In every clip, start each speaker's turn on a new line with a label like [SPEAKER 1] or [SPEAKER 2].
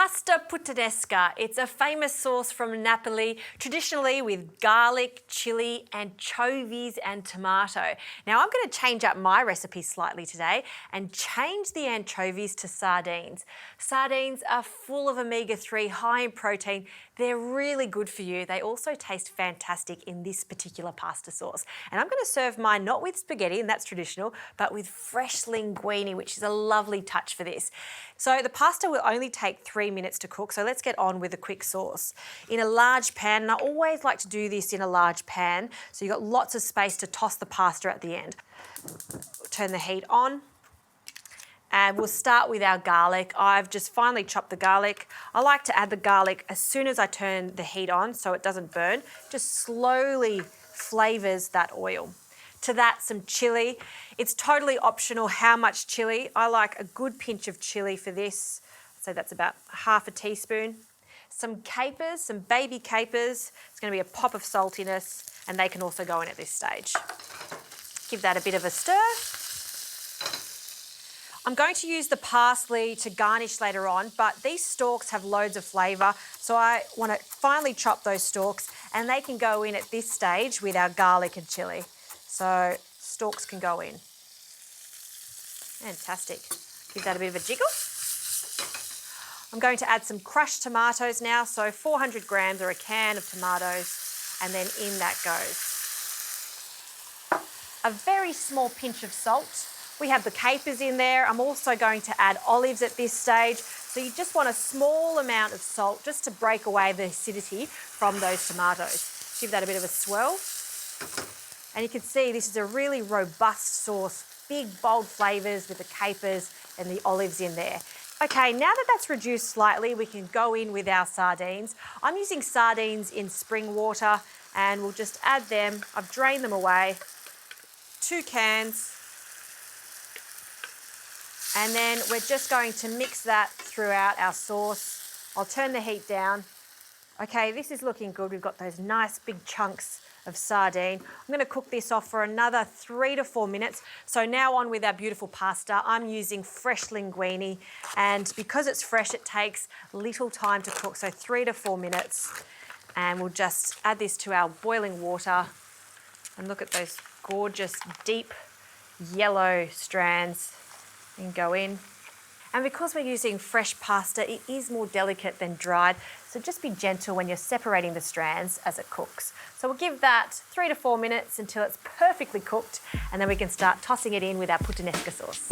[SPEAKER 1] Pasta puttanesca. It's a famous sauce from Napoli, traditionally with garlic, chilli, anchovies and tomato. Now I'm going to change up my recipe slightly today and change the anchovies to sardines. Sardines are full of omega-3, high in protein. They're really good for you. They also taste fantastic in this particular pasta sauce. And I'm going to serve mine not with spaghetti, and that's traditional, but with fresh linguine, which is a lovely touch for this. So the pasta will only take 3 minutes to cook, so let's get on with the quick sauce. In a large pan, and I always like to do this in a large pan, so you've got lots of space to toss the pasta at the end. Turn the heat on. And we'll start with our garlic. I've just finely chopped the garlic. I like to add the garlic as soon as I turn the heat on so it doesn't burn. Just slowly flavours that oil. To that, some chilli. It's totally optional how much chilli. I like a good pinch of chilli for this. So that's about half a teaspoon. Some capers, some baby capers. It's going to be a pop of saltiness, and they can also go in at this stage. Give that a bit of a stir. I'm going to use the parsley to garnish later on, but these stalks have loads of flavour, so I want to finely chop those stalks, and they can go in at this stage with our garlic and chilli. So stalks can go in. Fantastic. Give that a bit of a jiggle. I'm going to add some crushed tomatoes now, so 400 grams or a can of tomatoes, and then in that goes. A very small pinch of salt. We have the capers in there. I'm also going to add olives at this stage. So you just want a small amount of salt just to break away the acidity from those tomatoes. Give that a bit of a swirl. And you can see this is a really robust sauce, big, bold flavours with the capers and the olives in there. Okay, now that that's reduced slightly, we can go in with our sardines. I'm using sardines in spring water, and we'll just add them. I've drained them away. 2 cans. And then we're just going to mix that throughout our sauce. I'll turn the heat down. Okay, this is looking good. We've got those nice big chunks of sardine. I'm going to cook this off for another 3 to 4 minutes. So now on with our beautiful pasta. I'm using fresh linguine, and because it's fresh, it takes little time to cook, so 3 to 4 minutes. And we'll just add this to our boiling water. And look at those gorgeous, deep yellow strands. And go in. And because we're using fresh pasta, it is more delicate than dried, so just be gentle when you're separating the strands as it cooks. So we'll give that 3 to 4 minutes until it's perfectly cooked, and then we can start tossing it in with our puttanesca sauce.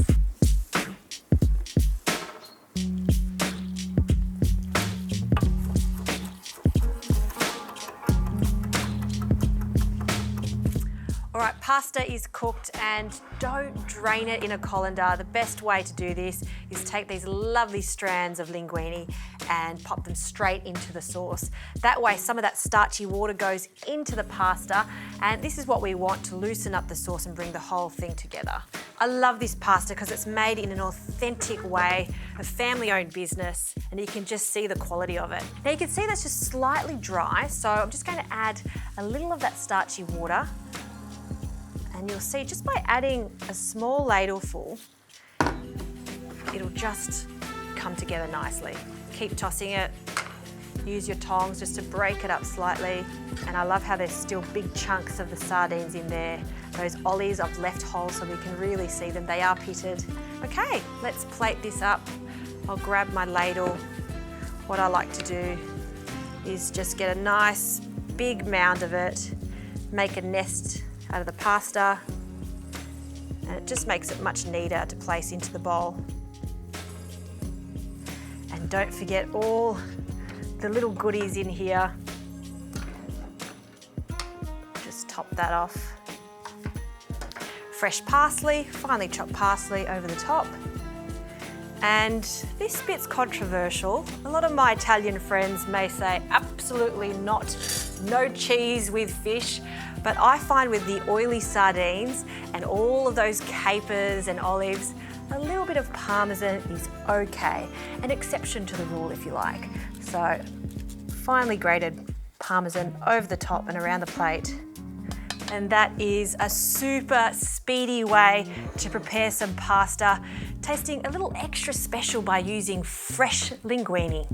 [SPEAKER 1] All right, pasta is cooked, and don't drain it in a colander. The best way to do this is take these lovely strands of linguine and pop them straight into the sauce. That way some of that starchy water goes into the pasta, and this is what we want to loosen up the sauce and bring the whole thing together. I love this pasta because it's made in an authentic way, a family-owned business, and you can just see the quality of it. Now you can see that's just slightly dry, so I'm just going to add a little of that starchy water. And you'll see just by adding a small ladleful, it'll just come together nicely. Keep tossing it. Use your tongs just to break it up slightly. And I love how there's still big chunks of the sardines in there. Those olives I've left whole so we can really see them. They are pitted. Okay, let's plate this up. I'll grab my ladle. What I like to do is just get a nice big mound of it, make a nest out of the pasta, and it just makes it much neater to place into the bowl. And don't forget all the little goodies in here. Just top that off. Fresh parsley, finely chopped parsley over the top. And this bit's controversial. A lot of my Italian friends may say absolutely not, no cheese with fish. But I find with the oily sardines and all of those capers and olives, a little bit of Parmesan is okay. An exception to the rule, if you like. So finely grated Parmesan over the top and around the plate. And that is a super speedy way to prepare some pasta. tasting a little extra special by using fresh linguine.